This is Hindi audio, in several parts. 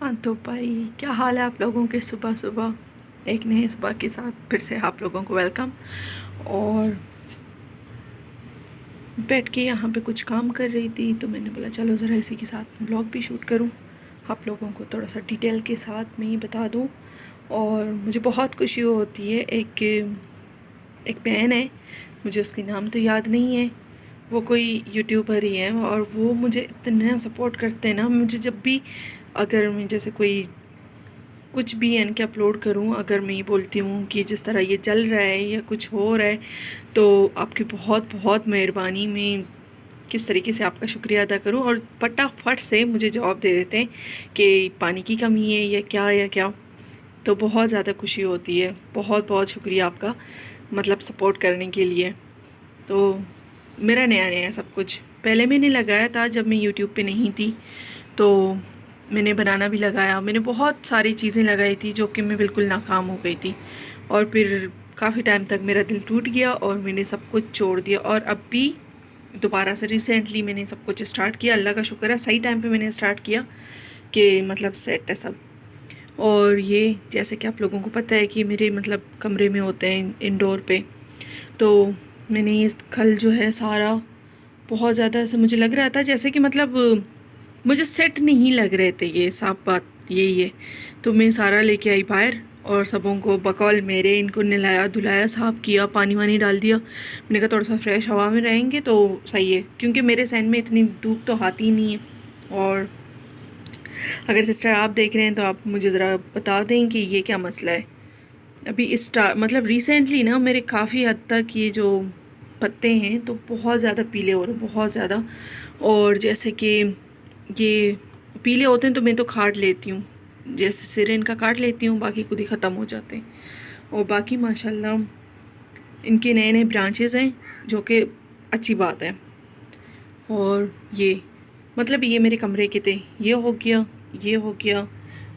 हाँ तो भाई, क्या हाल है आप लोगों के। सुबह सुबह एक नए सुबह के साथ फिर से आप लोगों को वेलकम। और बैठ के यहाँ पे कुछ काम कर रही थी तो मैंने बोला चलो ज़रा इसी के साथ ब्लॉग भी शूट करूँ, आप लोगों को थोड़ा सा डिटेल के साथ मैं ये बता दूँ। और मुझे बहुत खुशी होती है। एक बहन है, मुझे उसके नाम तो याद नहीं है, वो कोई यूट्यूबर ही है और वो मुझे इतना सपोर्ट करते हैं ना। मुझे जब भी अगर मैं जैसे कोई कुछ भी यानी कि अपलोड करूँ, अगर मैं ये बोलती हूँ कि जिस तरह ये चल रहा है या कुछ हो रहा है, तो आपकी बहुत बहुत मेहरबानी। मैं किस तरीके से आपका शुक्रिया अदा करूँ, और फटाफट से मुझे जवाब दे देते हैं कि पानी की कमी है या क्या। तो बहुत ज़्यादा खुशी होती है। बहुत बहुत शुक्रिया आपका, मतलब सपोर्ट करने के लिए। तो मेरा नया नया सब कुछ पहले मैंने लगाया था जब मैं यूट्यूब पे नहीं थी, तो मैंने बनाना भी लगाया। मैंने बहुत सारी चीज़ें लगाई थी जो कि मैं बिल्कुल नाकाम हो गई थी, और फिर काफ़ी टाइम तक मेरा दिल टूट गया और मैंने सब कुछ छोड़ दिया। और अब भी दोबारा से रिसेंटली मैंने सब कुछ स्टार्ट किया। अल्लाह का शुक्र है सही टाइम पे मैंने स्टार्ट किया कि मतलब सेट है सब। और ये जैसे कि आप लोगों को पता है कि मेरे मतलब कमरे में होते हैं इंडोर पे, तो मैंने ये कल जो है सारा बहुत ज़्यादा ऐसे मुझे लग रहा था जैसे कि मतलब मुझे सेट नहीं लग रहे थे, ये साफ बात यही है। तो मैं सारा लेके आई बाहर और सबों को बकौल मेरे इनको नहलाया धुलाया, साफ़ किया, पानी वानी डाल दिया। मैंने कहा थोड़ा सा फ्रेश हवा में रहेंगे तो सही है, क्योंकि मेरे सहन में इतनी धूप तो आती ही नहीं है। और अगर सिस्टर आप देख रहे हैं तो आप मुझे ज़रा बता दें कि ये क्या मसला है। अभी इस मतलब रिसेंटली ना मेरे काफ़ी हद तक ये जो पत्ते हैं तो बहुत ज़्यादा पीले हो रहे हैं, बहुत ज़्यादा। और जैसे कि ये पीले होते हैं तो मैं तो काट लेती हूँ, जैसे सिरे इनका काट लेती हूँ, बाकी खुद ही ख़त्म हो जाते हैं। और बाकी माशाल्लाह इनके नए नए ब्रांचेस हैं, जो कि अच्छी बात है। और ये मतलब ये मेरे कमरे के थे, ये हो गया, ये हो गया।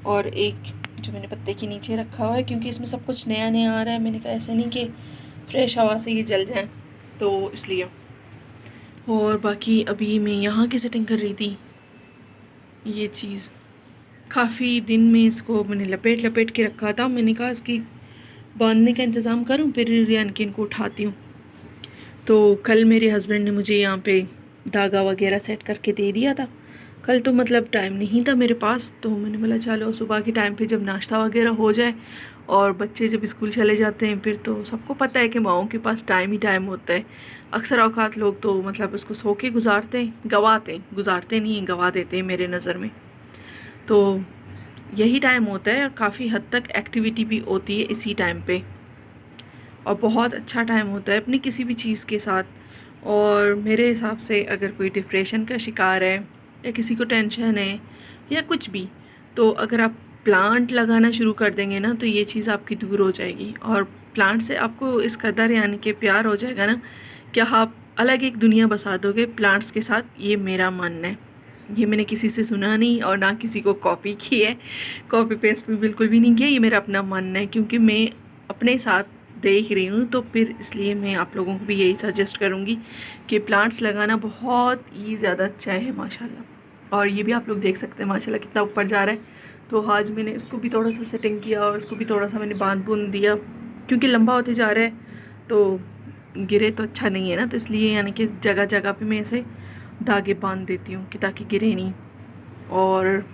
और एक जो मैंने पत्ते के नीचे रखा हुआ है, क्योंकि इसमें सब कुछ नया नया आ रहा है, मैंने कहा ऐसे नहीं कि फ्रेश हवा से ये जल जाए, तो इसलिए। और बाकी अभी मैं यहाँ की सेटिंग कर रही थी, ये चीज़ काफ़ी दिन में इसको मैंने लपेट लपेट के रखा था। मैंने कहा इसकी बांधने का इंतज़ाम करूँ फिर यानी कि इनको उठाती हूँ। तो कल मेरे हस्बैंड ने मुझे यहाँ पे धागा वगैरह सेट करके दे दिया था। कल तो मतलब टाइम नहीं था मेरे पास, तो मैंने बोला चलो सुबह के टाइम पे जब नाश्ता वगैरह हो जाए और बच्चे जब स्कूल चले जाते हैं, फिर तो सबको पता है कि माओं के पास टाइम ही टाइम होता है। अक्सर औकात लोग तो मतलब उसको सो के गुजारते हैं, गुजारते नहीं, गवा देते हैं मेरे नज़र में। तो यही टाइम होता है और काफ़ी हद तक एक्टिविटी भी होती है इसी टाइम पे, और बहुत अच्छा टाइम होता है अपनी किसी भी चीज़ के साथ। और मेरे हिसाब से अगर कोई डिप्रेशन का शिकार है या किसी को टेंशन है या कुछ भी, तो अगर आप प्लांट लगाना शुरू कर देंगे ना तो ये चीज़ आपकी दूर हो जाएगी। और प्लांट से आपको इस कदर यानी कि प्यार हो जाएगा ना कि आप अलग एक दुनिया बसा दोगे प्लांट्स के साथ। ये मेरा मानना है, ये मैंने किसी से सुना नहीं और ना किसी को कॉपी की है, कॉपी पेस्ट भी बिल्कुल भी नहीं किया। ये मेरा अपना मानना है, क्योंकि मैं अपने साथ देख रही हूँ, तो फिर इसलिए मैं आप लोगों को भी यही सजेस्ट करूँगी कि प्लांट्स लगाना बहुत ही ज़्यादा अच्छा है माशाल्लाह। और ये भी आप लोग देख सकते हैं माशाल्लाह कितना ऊपर जा रहा है। तो आज मैंने इसको भी थोड़ा सा सेटिंग किया और इसको भी थोड़ा सा मैंने बांध बूंद दिया, क्योंकि लंबा होते जा रहा है तो गिरे तो अच्छा नहीं है ना। तो इसलिए यानी कि जगह जगह पे मैं इसे धागे बांध देती हूँ कि ताकि गिरे नहीं। और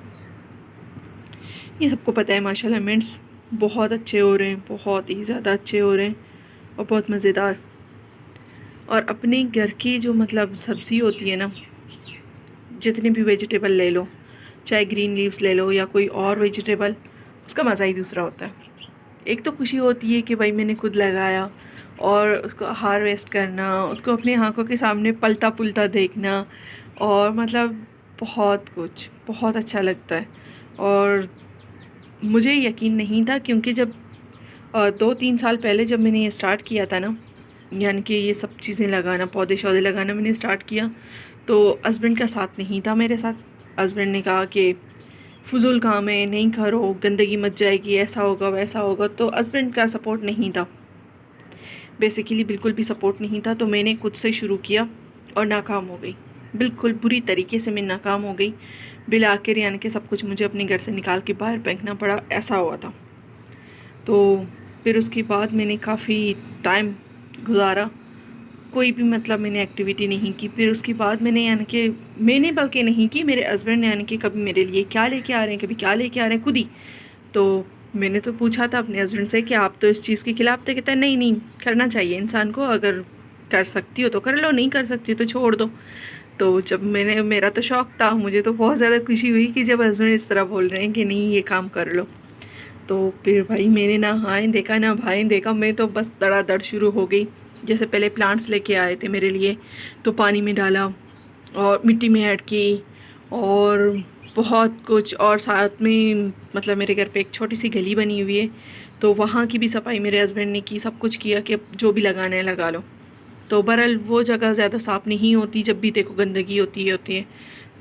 ये सबको पता है माशाल्लाह मिंट्स बहुत अच्छे हो रहे हैं, बहुत ही ज़्यादा अच्छे हो रहे हैं और बहुत मज़ेदार। और अपने घर की जो मतलब सब्ज़ी होती है ना, जितने भी वेजिटेबल ले लो, चाहे ग्रीन लीव्स ले लो या कोई और वेजिटेबल, उसका मज़ा ही दूसरा होता है। एक तो खुशी होती है कि भाई मैंने खुद लगाया और उसको हार्वेस्ट करना, उसको अपनी आँखों के सामने पलता पुलता देखना, और मतलब बहुत कुछ बहुत अच्छा लगता है। और मुझे यकीन नहीं था, क्योंकि जब 2-3 साल पहले जब मैंने ये स्टार्ट किया था ना, यानी कि ये सब चीज़ें लगाना, पौधे शौधे लगाना मैंने स्टार्ट किया, तो हस्बैंड का साथ नहीं था मेरे साथ। हस्बैंड ने कहा कि फजूल काम है, नहीं करो, गंदगी मच जाएगी, ऐसा होगा वैसा होगा। तो हस्बैंड का सपोर्ट नहीं था, बेसिकली बिल्कुल भी सपोर्ट नहीं था। तो मैंने खुद से शुरू किया और नाकाम हो गई, बिल्कुल बुरी तरीके से मैं नाकाम हो गई। बिल आकर यानी कि सब कुछ मुझे अपने घर से निकाल के बाहर फेंकना पड़ा, ऐसा हुआ था। तो फिर उसके बाद मैंने काफ़ी टाइम गुजारा, कोई भी मतलब मैंने एक्टिविटी नहीं की। फिर उसके बाद मैंने बल्कि नहीं की, मेरे हस्बैंड ने यानी कि कभी मेरे लिए क्या लेके आ रहे हैं, कभी क्या लेके आ रहे हैं खुद ही। तो मैंने तो पूछा था अपने हस्बैंड से कि आप तो इस चीज़ के खिलाफ थे, कहते हैं नहीं नहीं करना चाहिए इंसान को, अगर कर सकती हो तो कर लो, नहीं कर सकती तो छोड़ दो। तो जब मेरा तो शौक़ था, मुझे तो बहुत ज़्यादा खुशी हुई कि जब हस्बैंड इस तरह बोल रहे हैं कि नहीं ये काम कर लो। तो फिर भाई मैंने ना हाँ देखा ना भाई देखा, मैं तो बस धड़ाधड़ शुरू हो गई। जैसे पहले प्लांट्स लेके आए थे मेरे लिए, तो पानी में डाला और मिट्टी में ऐड की और बहुत कुछ, और साथ में मतलब मेरे घर पे एक छोटी सी गली बनी हुई है, तो वहाँ की भी सफाई मेरे हस्बैंड ने की, सब कुछ किया कि अब जो भी लगाना है लगा लो। तो बहरहाल वो जगह ज़्यादा साफ़ नहीं होती, जब भी देखो गंदगी होती है।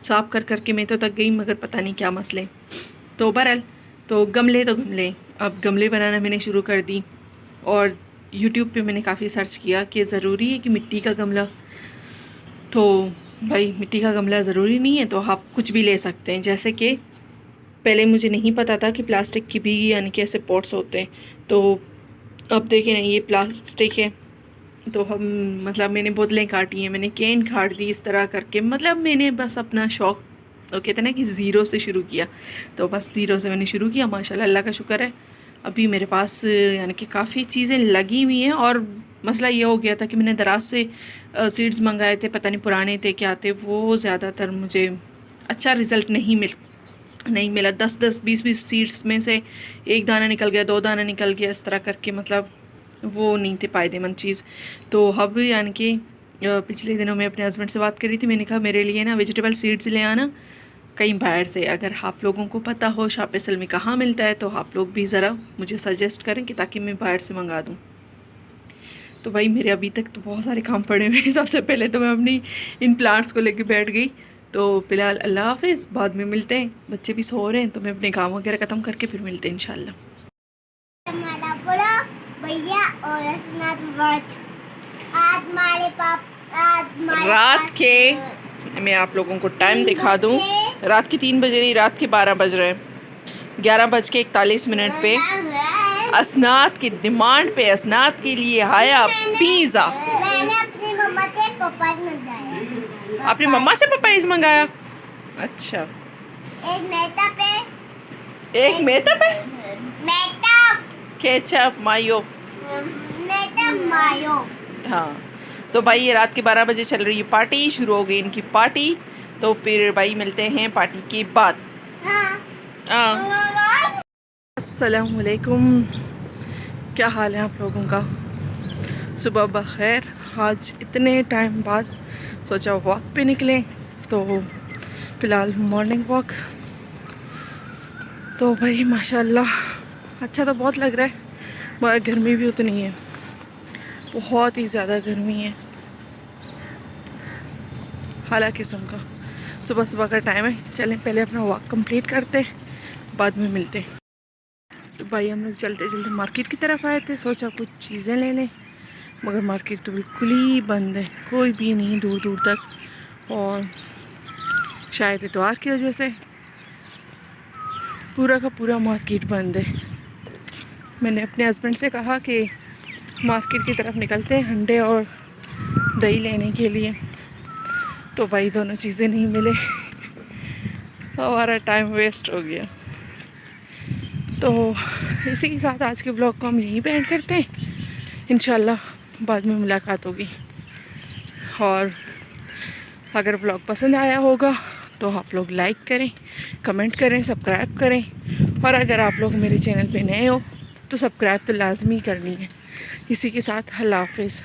साफ़ कर करके मैं तो थक गई, मगर पता नहीं क्या मसले। तो बहरहाल तो गमले अब गमले बनाना मैंने शुरू कर दी, और यूट्यूब पे मैंने काफ़ी सर्च किया कि ज़रूरी है कि मिट्टी का गमला। तो भाई मिट्टी का गमला ज़रूरी नहीं है, तो आप कुछ भी ले सकते हैं। जैसे कि पहले मुझे नहीं पता था कि प्लास्टिक की भी यानी कि ऐसे पॉट्स होते हैं, तो अब देखें ना ये प्लास्टिक है, तो हम मतलब मैंने बोतलें काटी हैं, मैंने कैन काट दी, इस तरह करके मतलब मैंने बस अपना शौक़, तो कहते हैं ना कि ज़ीरो से शुरू किया, तो बस ज़ीरो से मैंने शुरू किया। माशाल्लाह अल्लाह का शुक्र है, अभी मेरे पास यानी कि काफ़ी चीज़ें लगी हुई हैं। और मसला ये हो गया था कि मैंने दराज से सीड्स मंगाए थे, पता नहीं पुराने थे क्या थे, वो ज़्यादातर मुझे अच्छा रिज़ल्ट नहीं मिला। 10-10 20-20 सीड्स में से एक दाना निकल गया, 2 दाना निकल गया, इस तरह करके मतलब वो नहीं थे फ़ायदेमंद चीज़। तो अब यानी कि पिछले दिनों में अपने हस्बैंड से बात करी थी, मैंने कहा मेरे लिए ना वेजिटेबल सीड्स ले आना कहीं बाहर से, अगर आप लोगों को पता हो शॉप असल में कहाँ मिलता है तो आप लोग भी ज़रा मुझे सजेस्ट करें कि ताकि मैं बाहर से मंगा दूँ। तो भाई मेरे अभी तक तो बहुत सारे काम पड़े हुए हैं। सबसे पहले तो मैं अपनी इन प्लांट्स को लेके बैठ गई। तो फ़िलहाल अल्लाह हाफिज़, बाद में मिलते हैं। बच्चे भी सो रहे हैं तो मैं अपने काम वगैरह ख़त्म करके फिर मिलते हैं इंशाल्लाह। भैया और रात के मैं आप लोगों को टाइम दिखा दूं, रात के 3 बजे नहीं, रात के 12 बज रहे हैं। 11:41 पे असनात की डिमांड पे असनात के लिए आया पिज़्ज़ा। मैंने अपनी मम्मा से पपाइज मंगाया। आपने मम्मा से पपाइज मंगाया? अच्छा, एक मेहता पे केचप मायो। हाँ, तो भाई ये रात के 12 बजे चल रही है पार्टी, शुरू हो गई इनकी पार्टी। तो फिर भाई मिलते हैं पार्टी के बाद। अस्सलामुअलैकुम, क्या हाल है आप लोगों का? सुबह बखैर। आज इतने टाइम बाद सोचा वॉक पे निकलें, तो फ़िलहाल मॉर्निंग वॉक। तो भाई माशाल्लाह अच्छा तो बहुत लग रहा है, मगर गर्मी भी उतनी है, बहुत ही ज़्यादा गर्मी है। हालांकि किस्म का सुबह सुबह का टाइम है, चलें पहले अपना वॉक कंप्लीट करते हैं, बाद में मिलते हैं। तो भाई हम लोग चलते चलते मार्केट की तरफ आए थे, सोचा कुछ चीज़ें ले लें, मगर मार्केट तो बिल्कुल ही बंद है, कोई भी नहीं दूर दूर तक। और शायद इतवार की वजह से पूरा का पूरा मार्केट बंद है। मैंने अपने हस्बैंड से कहा कि मार्केट की तरफ निकलते हैं अंडे और दही लेने के लिए, तो भाई दोनों चीज़ें नहीं मिले। हमारा टाइम वेस्ट हो गया। तो इसी के साथ आज के ब्लॉग को हम यहीं पे एंड करते हैं। इंशाल्लाह बाद में मुलाकात होगी। और अगर ब्लॉग पसंद आया होगा तो आप लोग लाइक करें, कमेंट करें, सब्सक्राइब करें। और अगर आप लोग मेरे चैनल पे नए हो तो सब्सक्राइब तो लाजमी करनी है। इसी के साथ अल्लाह हाफिज़।